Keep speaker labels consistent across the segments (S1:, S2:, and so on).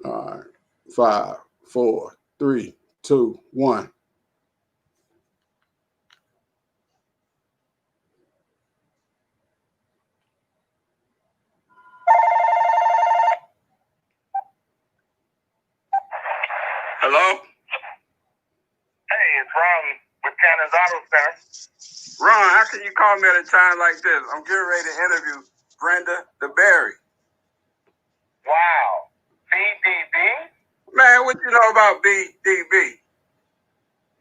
S1: All right. 5, 4, 3, 2, 1. Hello?
S2: Hey, it's Ron with Cannon's Auto Center.
S1: Ron, how can you call me at a time like this? I'm getting ready to interview Brenda Di Bari.
S2: Wow. BDB?
S1: Man, what you know about BDB?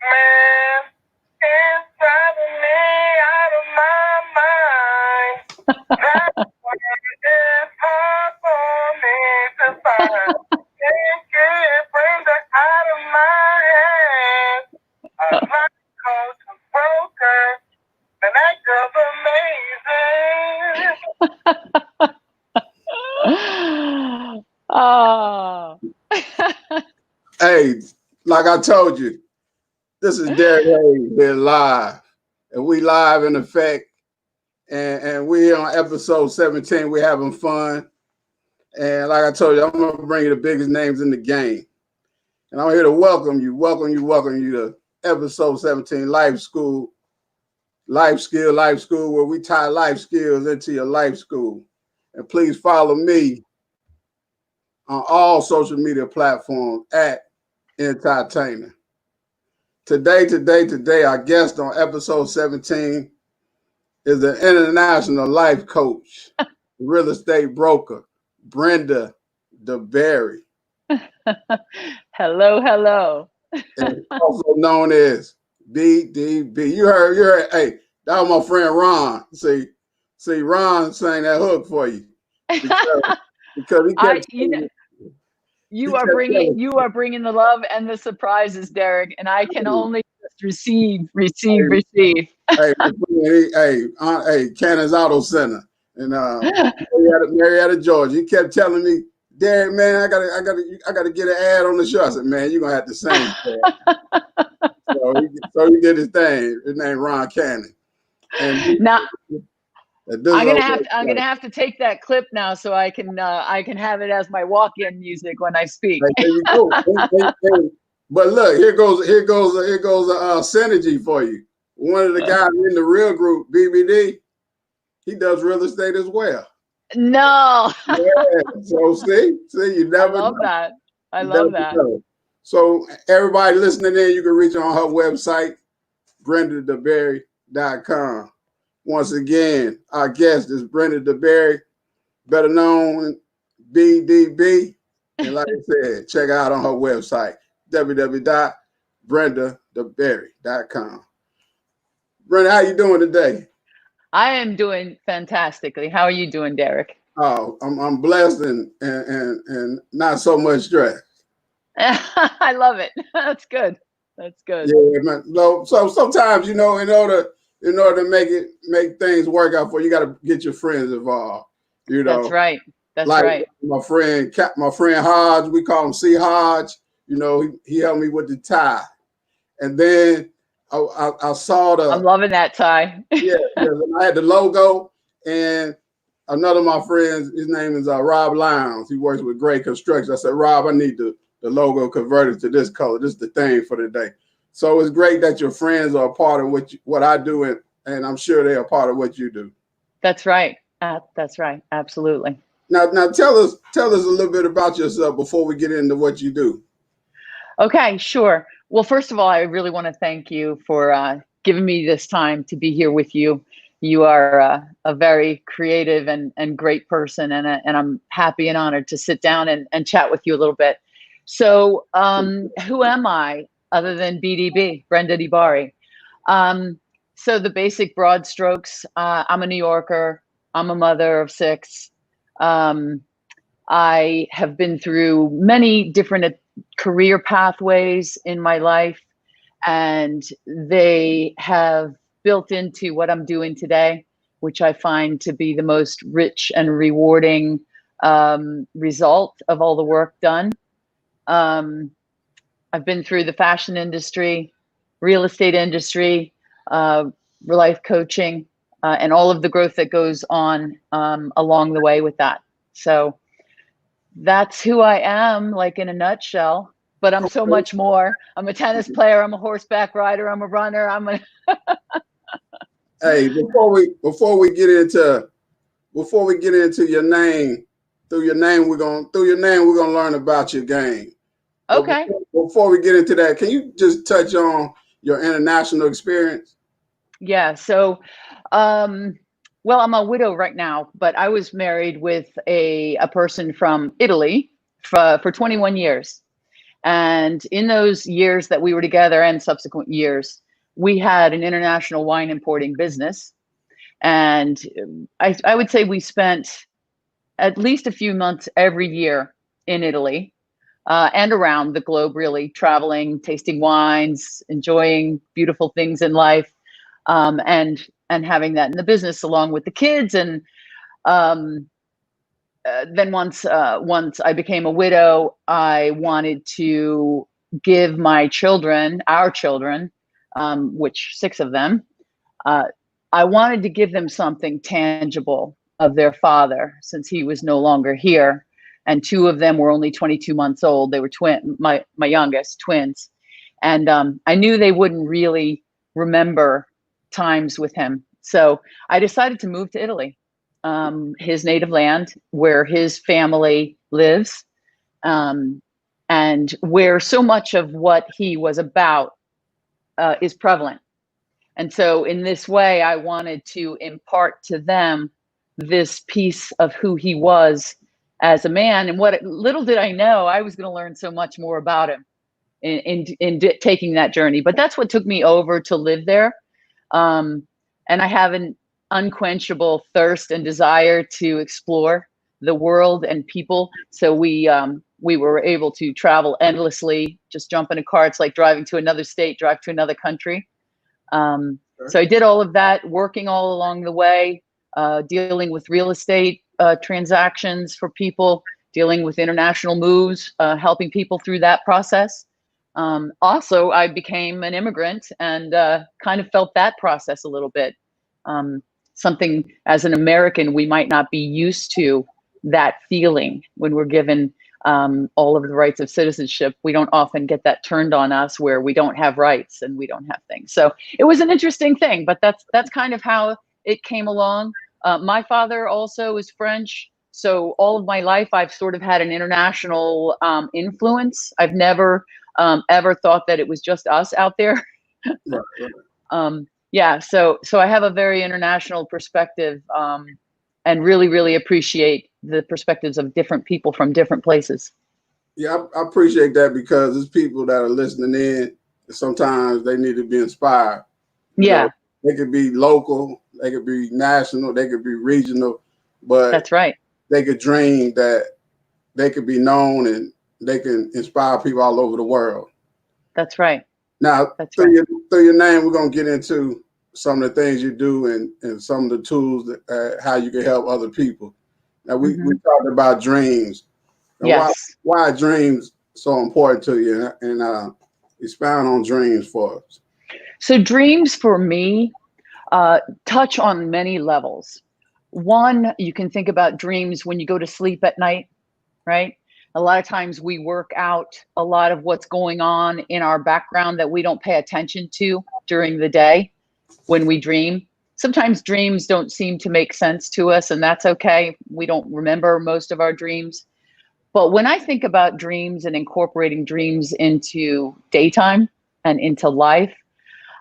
S2: Man, it's driving me out of my mind. That's why it's hard for me to find. Can't get Brenda out of my head. I like coach was broken, and that girl's amazing.
S3: Oh.
S1: Hey, like I told you, this is Derrick Hayes here live. And we live in effect. And we're on episode 17. We're having fun. And like I told you, I'm going to bring you the biggest names in the game. And I'm here to welcome you to episode 17, Life Skill, where we tie life skills into your life school. And please follow me on all social media platforms at enTIEtainer. Today, our guest on episode 17 is the international life coach, real estate broker, Brenda Di Bari.
S3: Hello.
S1: And also known as BDB. You heard, hey, that was my friend Ron. See, Ron sang that hook for you. Because he kept
S3: you are bringing the love and the surprises, Derrick, and I can only just receive.
S1: Hey, Cannon's Auto Center in Marietta, Georgia. He kept telling me, Derrick, man, I gotta get an ad on the show. I said, man, you're gonna have to sing. so he did his thing. His name Ron Cannon. And
S3: now I'm gonna have to take that clip now so I can have it as my walk-in music when I speak.
S1: There you go. But look, here goes a synergy for you. One of the guys in the real group, BBD, he does real estate as well.
S3: No.
S1: Yeah. So see, you never.
S3: I love that. I love that.
S1: Know. So everybody listening in, you can reach her on her website, BrendaDiBari.com. Once again, our guest is Brenda Di Bari, better known BDB. And like I said, check out on her website, www.BrendaDiBari.com. Brenda, how you doing today?
S3: I am doing fantastically. How are you doing, Derrick?
S1: Oh, I'm blessed and not so much stress.
S3: I love it. That's good.
S1: Yeah, man. So sometimes, in order to make things work out for you, got to get your friends involved.
S3: That's right.
S1: My friend Hodge, we call him C Hodge. He helped me with the tie, and then I saw
S3: I'm loving that tie.
S1: Yeah, I had the logo, and another of my friends, his name is Rob Lyons. He works with Gray Construction. I said, Rob, I need the logo converted to this color. This is the thing for the day. So it's great that your friends are a part of what I do, and I'm sure they're a part of what you do.
S3: That's right. Absolutely.
S1: Now tell us a little bit about yourself before we get into what you do.
S3: Okay, sure. Well, first of all, I really want to thank you for giving me this time to be here with you. You are a very creative and great person, and I'm happy and honored to sit down and chat with you a little bit. So who am I other than BDB, Brenda Di Bari? So the basic broad strokes, I'm a New Yorker. I'm a mother of 6. I have been through many different career pathways in my life, and they have built into what I'm doing today, which I find to be the most rich and rewarding result of all the work done. I've been through the fashion industry, real estate industry, life coaching, and all of the growth that goes on along the way with that. So That's who I am, like in a nutshell. But I'm so much more. I'm a tennis player. I'm a horseback rider. I'm a runner.
S1: Hey, before we get into your name, through your name we're gonna learn about your game. But
S3: Okay.
S1: before we get into that, can you just touch on your international experience?
S3: Yeah. So, well, I'm a widow right now, but I was married with a person from Italy for 21 years. And in those years that we were together and subsequent years, we had an international wine importing business. And I would say we spent at least a few months every year in Italy, and around the globe, really traveling, tasting wines, enjoying beautiful things in life, and having that in the business along with the kids. And um, then once I became a widow, I wanted to give my children, our children, which 6 of them, uh, I wanted to give them something tangible of their father since he was no longer here. And 2 of them were only 22 months old. They were my youngest twins. And I knew they wouldn't really remember times with him. So I decided to move to Italy, his native land, where his family lives, and where so much of what he was about is prevalent. And so in this way, I wanted to impart to them this piece of who he was as a man. And what little did I know, I was going to learn so much more about him in taking that journey. But that's what took me over to live there. And I have an unquenchable thirst and desire to explore the world and people. So we were able to travel endlessly, just jump in a car. It's like driving to another state, drive to another country. So I did all of that, working all along the way, dealing with real estate transactions for people, dealing with international moves, helping people through that process. Also, I became an immigrant and kind of felt that process a little bit. Something as an American, we might not be used to that feeling when we're given all of the rights of citizenship. We don't often get that turned on us where we don't have rights and we don't have things. So it was an interesting thing, but that's kind of how it came along. My father also is French. So all of my life, I've sort of had an international influence. I've never ever thought that it was just us out there.
S1: Right, right.
S3: Yeah, so I have a very international perspective, and really appreciate the perspectives of different people from different places.
S1: Yeah, I appreciate that because there's people that are listening in. Sometimes they need to be inspired. You
S3: Yeah,
S1: know, they could be local, they could be national, they could be regional, but
S3: that's right.
S1: they could dream that they could be known and they can inspire people all over the world.
S3: That's right.
S1: Now,
S3: That's
S1: through
S3: right.
S1: your name, we're gonna get into some of the things you do and some of the tools that how you can help other people. Now, we
S3: Hmm.
S1: talked about dreams and
S3: Yes.
S1: why are dreams so important to you, and expound on dreams for us.
S3: So dreams for me touch on many levels. One, you can think about dreams when you go to sleep at night, right? A lot of times we work out a lot of what's going on in our background that we don't pay attention to during the day when we dream. Sometimes dreams don't seem to make sense to us, and that's okay. We don't remember most of our dreams. But when I think about dreams and incorporating dreams into daytime and into life,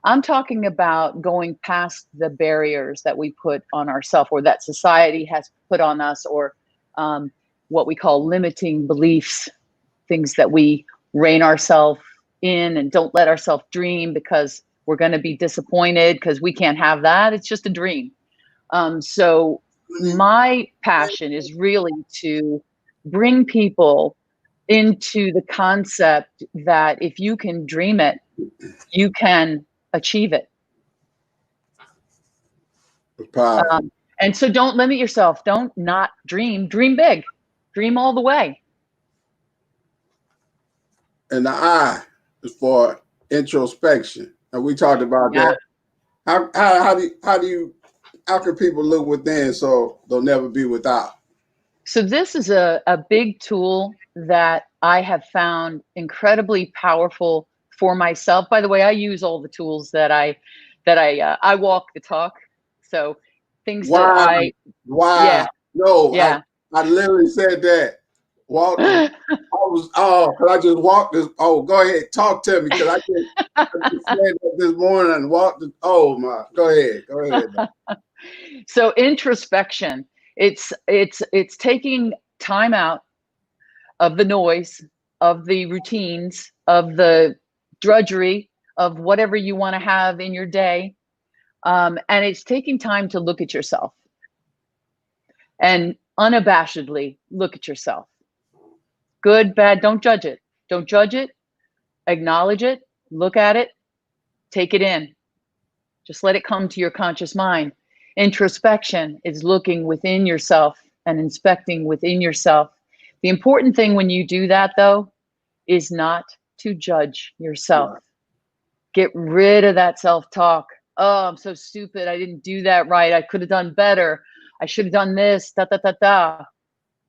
S3: I'm talking about going past the barriers that we put on ourselves or that society has put on us, or um, what we call limiting beliefs, things that we rein ourselves in and don't let ourselves dream because we're going to be disappointed because we can't have that. It's just a dream. So my passion is really to bring people into the concept that if you can dream it, you can achieve it.
S1: It's powerful.
S3: And so don't limit yourself. Don't not dream. Dream big. Dream all the way.
S1: And the I is for introspection. And we talked about
S3: Yeah.
S1: that. How can people look within so they'll never be without?
S3: So this is a big tool that I have found incredibly powerful for myself. By the way, I use all the tools that I walk the talk. So things that
S1: Why? Why?
S3: yeah,
S1: No,
S3: yeah.
S1: I literally said that. Walk the. Cause I just walked this. Oh, go ahead, talk to me, cause I just said that this morning and walked the. Oh my, go ahead.
S3: So introspection, it's taking time out of the noise, of the routines, of the drudgery, of whatever you want to have in your day. And it's taking time to look at yourself and unabashedly look at yourself. Good, bad, don't judge it. Don't judge it. Acknowledge it. Look at it. Take it in. Just let it come to your conscious mind. Introspection is looking within yourself and inspecting within yourself. The important thing when you do that, though, is not to judge yourself.
S1: Right.
S3: Get rid of that self-talk. Oh, I'm so stupid. I didn't do that right. I could have done better. I should have done this. Da, da, da, da.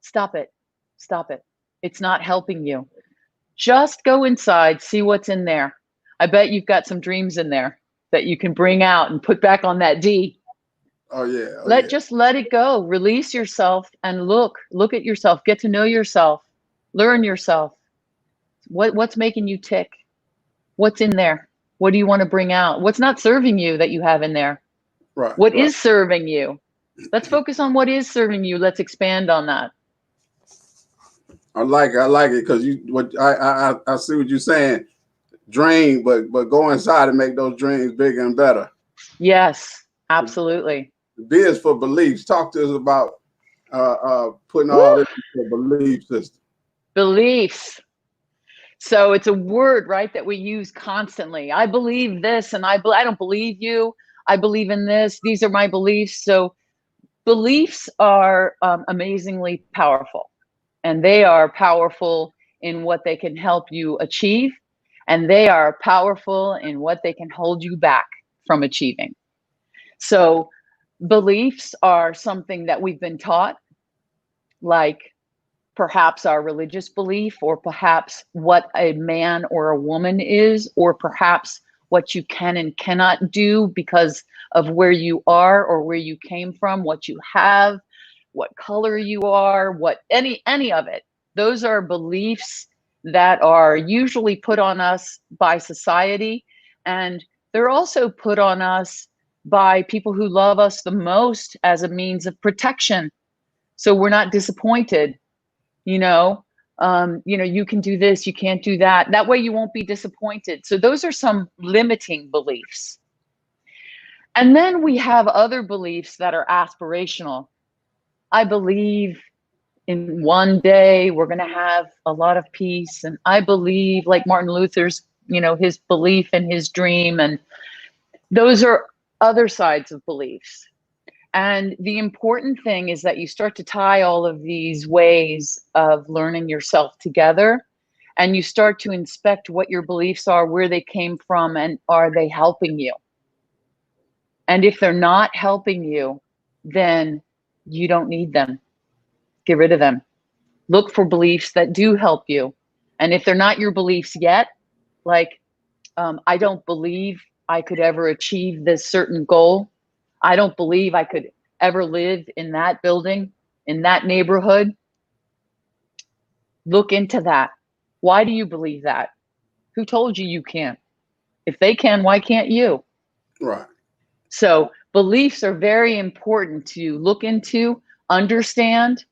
S3: Stop it. Stop it. It's not helping you. Just go inside, see what's in there. I bet you've got some dreams in there that you can bring out and put back on that D.
S1: Oh yeah.
S3: Just let it go. Release yourself and look at yourself. Get to know yourself. Learn yourself. What's making you tick? What's in there? What do you want to bring out? What's not serving you that you have in there?
S1: Right.
S3: What is serving you? Let's focus on what is serving you. Let's expand on that.
S1: I like it because I see what you're saying. Dream, but go inside and make those dreams bigger and better.
S3: Yes, absolutely.
S1: The B is for beliefs. Talk to us about putting all this into a belief system.
S3: Beliefs. So it's a word, right, that we use constantly. I believe this, and I don't believe you. I believe in this. These are my beliefs. So beliefs are amazingly powerful, and they are powerful in what they can help you achieve, and they are powerful in what they can hold you back from achieving. So beliefs are something that we've been taught, like perhaps our religious belief, or perhaps what a man or a woman is, or perhaps what you can and cannot do because of where you are or where you came from, what you have, what color you are, what any of it. Those are beliefs that are usually put on us by society, and they're also put on us by people who love us the most as a means of protection. So we're not disappointed. You can do this, you can't do that. That way you won't be disappointed. So those are some limiting beliefs. And then we have other beliefs that are aspirational. I believe in one day we're going to have a lot of peace. And I believe, like Martin Luther's, his belief and his dream. And those are other sides of beliefs. And the important thing is that you start to tie all of these ways of learning yourself together, and you start to inspect what your beliefs are, where they came from, and are they helping you? And if they're not helping you, then you don't need them. Get rid of them. Look for beliefs that do help you. And if they're not your beliefs yet, like, I don't believe I could ever achieve this certain goal. I don't believe I could ever live in that building, in that neighborhood. Look into that. Why do you believe that? Who told you you can't? If they can, why can't you?
S1: Right.
S3: So beliefs are very important to look into, understand,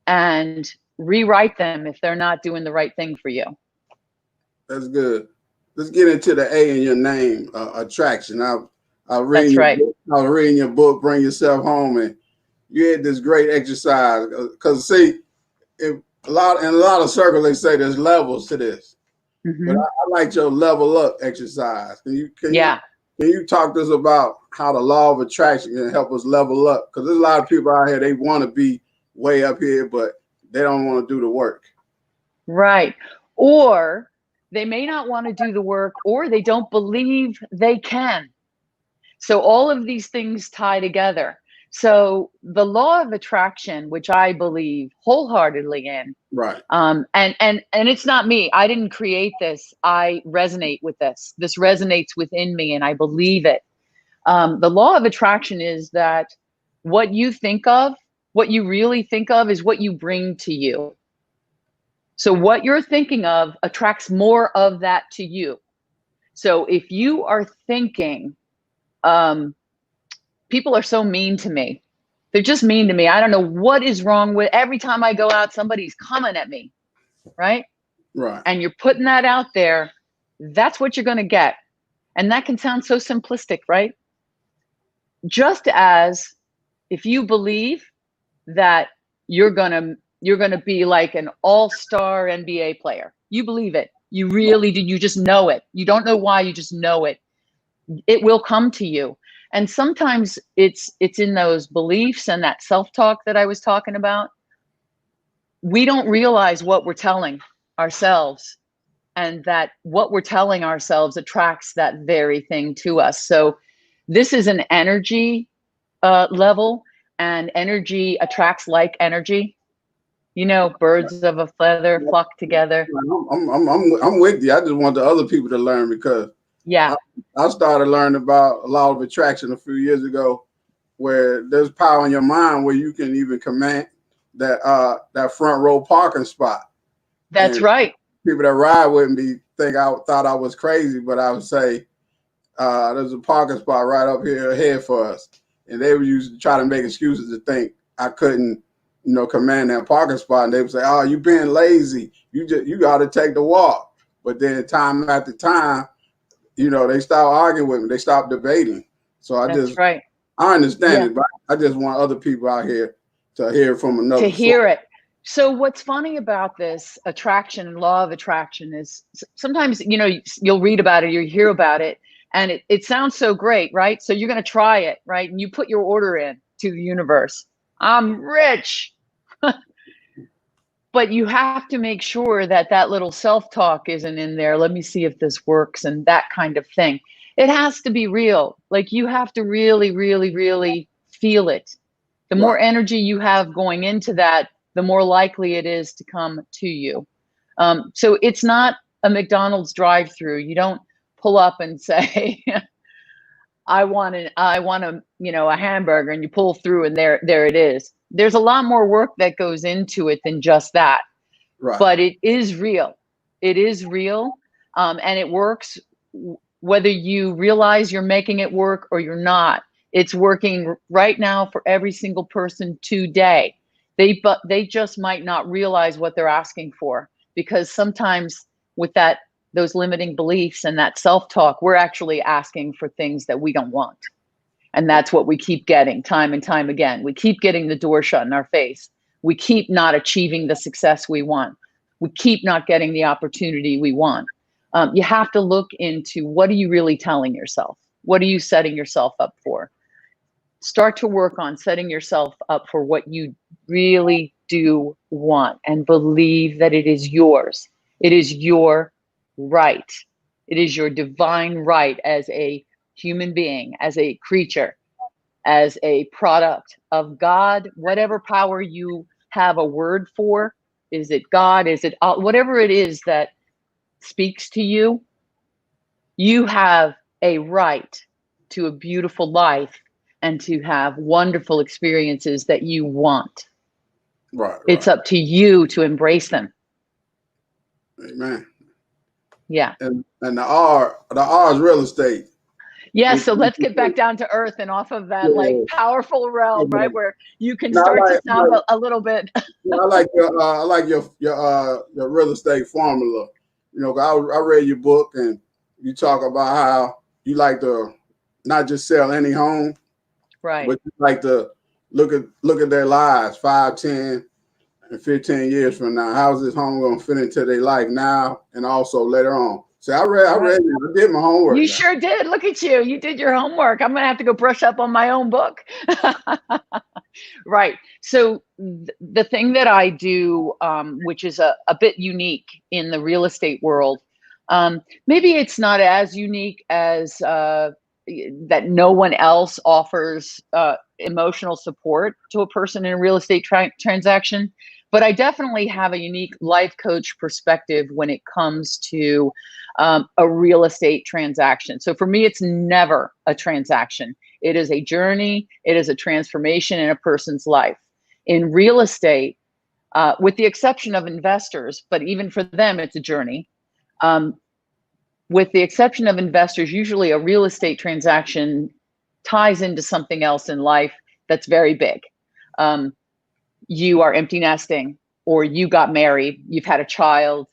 S3: and rewrite them if they're not doing the right thing for you.
S1: That's good. Let's get into the A in your name, attraction. I was reading your book, Bring Yourself Home, and you had this great exercise. Because see, in a lot of circles they say there's levels to this, but I like your level up exercise. Can you talk to us about how the law of attraction can help us level up? Because there's a lot of people out here, they want to be way up here, but they don't want to do the work.
S3: Right. Or they may not want to do the work, or they don't believe they can. So all of these things tie together. So the law of attraction, which I believe wholeheartedly in,
S1: Right.
S3: and it's not me. I didn't create this. I resonate with this. This resonates within me, and I believe it. The law of attraction is that what you think of, what you really think of, is what you bring to you. So what you're thinking of attracts more of that to you. So if you are thinking, people are so mean to me. They're just mean to me. I don't know what is wrong with, every time I go out, somebody's coming at me, right?
S1: Right.
S3: And you're putting that out there, that's what you're going to get. And that can sound so simplistic, right? Just as if you believe that you're going to be like an all-star NBA player. You believe it. You really do. You just know it. You don't know why, you just know it. It will come to you. And sometimes it's in those beliefs and that self-talk that I was talking about. We don't realize what we're telling ourselves, and that what we're telling ourselves attracts that very thing to us. So this is an energy level, and energy attracts like energy. You know, birds of a feather flock together.
S1: I'm with you. I just want the other people to learn, because
S3: Yeah,
S1: I started learning about law of attraction a few years ago, where there's power in your mind where you can even command that front row parking spot.
S3: that's
S1: And
S3: right.
S1: people that ride with me thought I was crazy, but I would say there's a parking spot right up here ahead for us, and they would usually try to make excuses to think I couldn't, command that parking spot, and they would say, "Oh, you being lazy. You got to take the walk." But then time after time, they stop arguing with me. They stop debating. So
S3: That's right.
S1: I understand
S3: Yeah.
S1: it, but I just want other people out here to hear from another
S3: To
S1: source.
S3: hear it. So what's funny about this attraction and law of attraction is sometimes, you'll read about it, you hear about it, and it sounds so great, right? So you're going to try it, right? And you put your order in to the universe. I'm rich. But you have to make sure that that little self-talk isn't in there. Let me see if this works, and that kind of thing. It has to be real. Like, you have to really, really, really feel it. The more energy you have going into that, the more likely it is to come to you. So it's not a McDonald's drive-through. You don't pull up and say, I want a hamburger, and you pull through, and there it is. There's a lot more work that goes into it than just that.
S1: Right.
S3: But it is real. It is real. And it works whether you realize you're making it work or you're not. It's working right now for every single person today. They just might not realize what they're asking for, because sometimes with those limiting beliefs and that self-talk, we're actually asking for things that we don't want. And that's what we keep getting time and time again. We keep getting the door shut in our face. We keep not achieving the success we want. We keep not getting the opportunity we want. You have to look into, what are you really telling yourself? What are you setting yourself up for? Start to work on setting yourself up for what you really do want, and believe that it is yours. It is your right. It is your divine right as a human being, as a creature, as a product of God, whatever power you have a word for. Is it God? Is it whatever it is that speaks to you? You have a right to a beautiful life and to have wonderful experiences that you want.
S1: Right.
S3: It's up to you to embrace them.
S1: Amen.
S3: Yeah.
S1: And the R is real estate.
S3: Yeah, so let's get back down to earth and off of that powerful realm, right, where you can start to sound a little bit.
S1: I like your real estate formula. I read your book, and you talk about how you like to not just sell any home,
S3: right?
S1: But you like to look at their lives 5, 10, and 15 years from now. How's this home going to fit into their life now and also later on? So I did my homework.
S3: You sure did. Look at you. You did your homework. I'm going to have to go brush up on my own book. Right. So the thing that I do, which is a bit unique in the real estate world, maybe it's not as unique as that no one else offers emotional support to a person in a real estate transaction, but I definitely have a unique life coach perspective when it comes to a real estate transaction. So for me, it's never a transaction. It is a journey. It is a transformation in a person's life. In real estate, with the exception of investors, but even for them, it's a journey. With the exception of investors, usually a real estate transaction ties into something else in life that's very big. You are empty nesting, or you got married, you've had a child,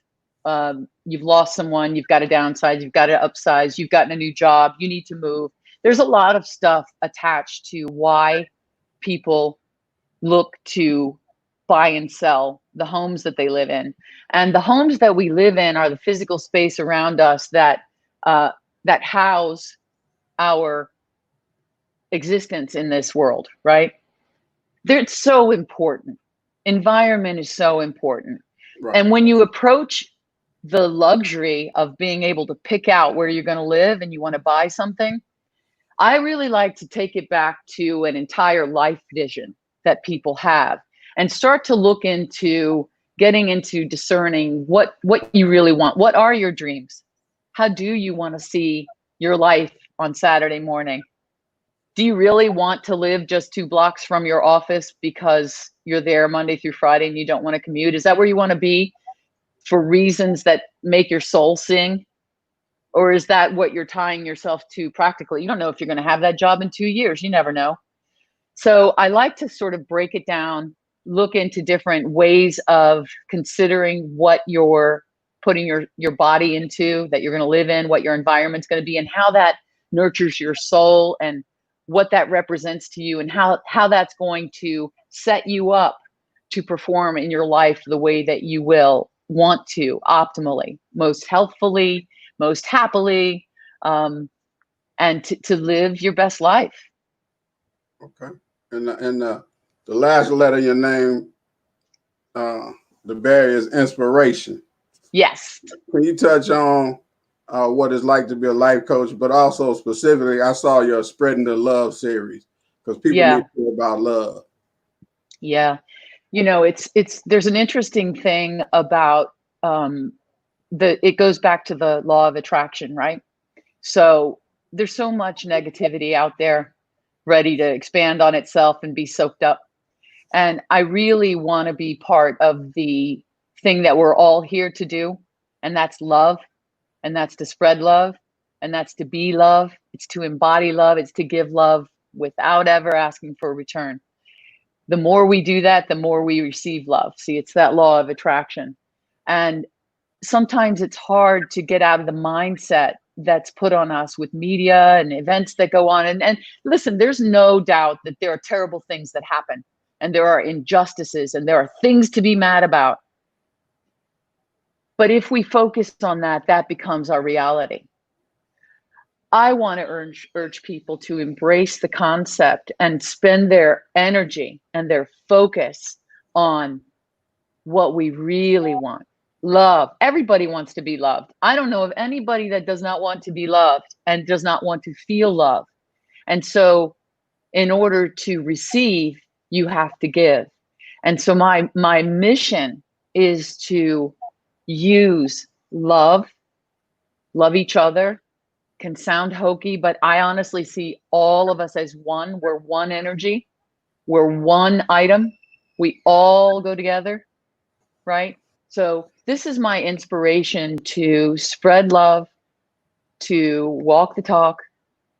S3: you've lost someone, you've got to downsize, you've got to upsize, you've gotten a new job, you need to move. There's a lot of stuff attached to why people look to buy and sell the homes that they live in. And the homes that we live in are the physical space around us that that house our existence in this world, right? It's so important. Environment is so important. Right. And when you approach the luxury of being able to pick out where you're going to live and you want to buy something, I really like to take it back to an entire life vision that people have and start to look into getting into discerning what you really want. What are your dreams? How do you want to see your life on Saturday morning? Do you really want to live just 2 blocks from your office because you're there Monday through Friday and you don't want to commute? Is that where you want to be for reasons that make your soul sing? Or is that what you're tying yourself to practically? You don't know if you're going to have that job in 2 years. You never know. So I like to sort of break it down, look into different ways of considering what you're putting your body into, that you're going to live in, what your environment's going to be, and how that nurtures your soul, and what that represents to you, and how that's going to set you up to perform in your life the way that you will want to, optimally, most healthfully, most happily, and to live your best life.
S1: Okay. And the last letter of your name, the Barry, is inspiration.
S3: Yes.
S1: Can you touch on what it's like to be a life coach, but also specifically, I saw your Spreading the Love series, because people need to hear about love.
S3: Yeah. You know, there's an interesting thing about it goes back to the law of attraction, right? So there's so much negativity out there ready to expand on itself and be soaked up. And I really want to be part of the thing that we're all here to do. And that's love. And that's to spread love. And that's to be love. It's to embody love. It's to give love without ever asking for a return. The more we do that, the more we receive love. See, it's that law of attraction. And sometimes it's hard to get out of the mindset that's put on us with media and events that go on. And listen, there's no doubt that there are terrible things that happen, and there are injustices, and there are things to be mad about. But if we focus on that, that becomes our reality. I want to urge people to embrace the concept and spend their energy and their focus on what we really want. Love. Everybody wants to be loved. I don't know of anybody that does not want to be loved and does not want to feel love. And so in order to receive, you have to give. And so my mission is to use love each other. Can sound hokey, but I honestly see all of us as one. We're one energy. We're one item. We all go together, right? So this is my inspiration to spread love, to walk the talk,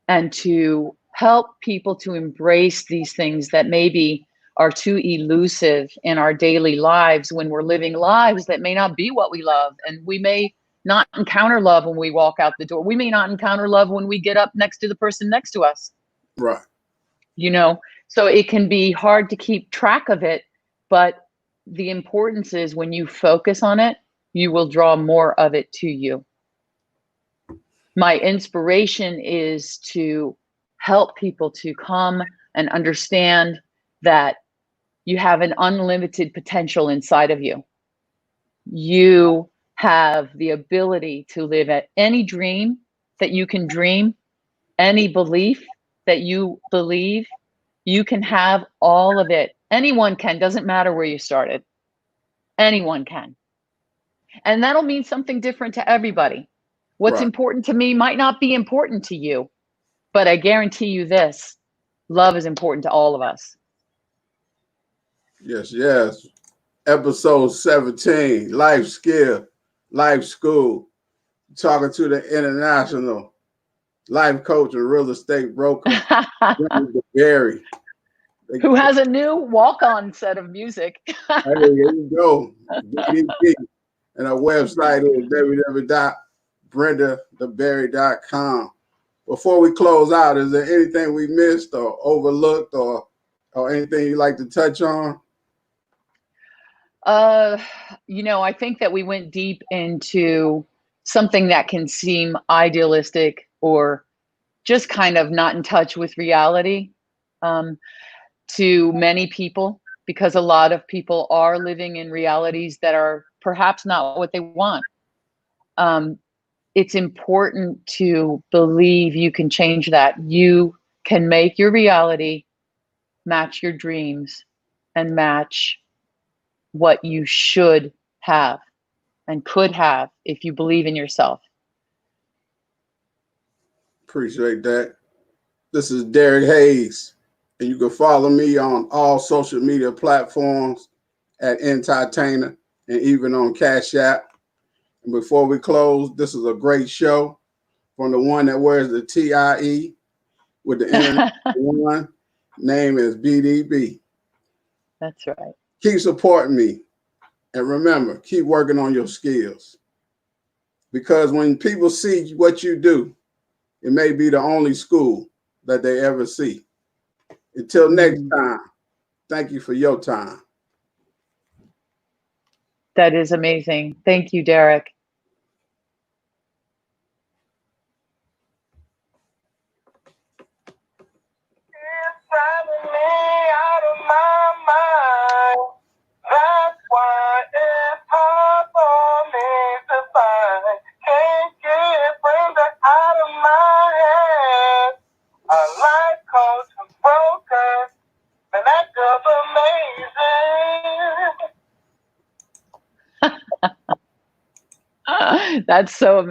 S3: and to help people to embrace these things that maybe are too elusive in our daily lives, when we're living lives that may not be what we love. And we may not encounter love when we walk out the door. We may not encounter love when we get up next to the person next to us.
S1: Right.
S3: You know, so it can be hard to keep track of it, but the importance is when you focus on it, you will draw more of it to you. My inspiration is to help people to come and understand that you have an unlimited potential inside of you. You have the ability to live at any dream that you can dream, any belief that you believe, You can have all of it. Anyone can, doesn't matter where you started. Anyone can. And that'll mean something different to everybody. What's
S1: Right.
S3: important to me might not be important to you, but I guarantee you this, love is important to all of us.
S1: Yes, yes. Episode 17, Life Skill, Life School. Talking to the international life coach and real estate broker, Brenda Di Bari.
S3: Who has a new walk-on set of music.
S1: Hey, there you go. BDP. And our website is www.brendadibari.com. Before we close out, is there anything we missed or overlooked or anything you'd like to touch on?
S3: You know, I think that we went deep into something that can seem idealistic or just kind of not in touch with reality to many people, because a lot of people are living in realities that are perhaps not what they want. It's important to believe you can change that. You can make your reality match your dreams and match what you should have and could have if you believe in yourself.
S1: Appreciate that. This is Derrick Hayes, and you can follow me on all social media platforms at enTIEtainer and even on Cash App. And before we close, this is a great show from the one that wears the TIE with the internet one. Name is BDB.
S3: That's right.
S1: Keep supporting me. And remember, keep working on your skills. Because when people see what you do, it may be the only school that they ever see. Until next time, thank you for your time.
S3: That is amazing. Thank you, Derrick.
S2: It's driving me out of my mind. That's why it's hard for me to find. Can't get Brenda out of my head. A life coach and broker, and that girl's amazing.
S3: That's so amazing.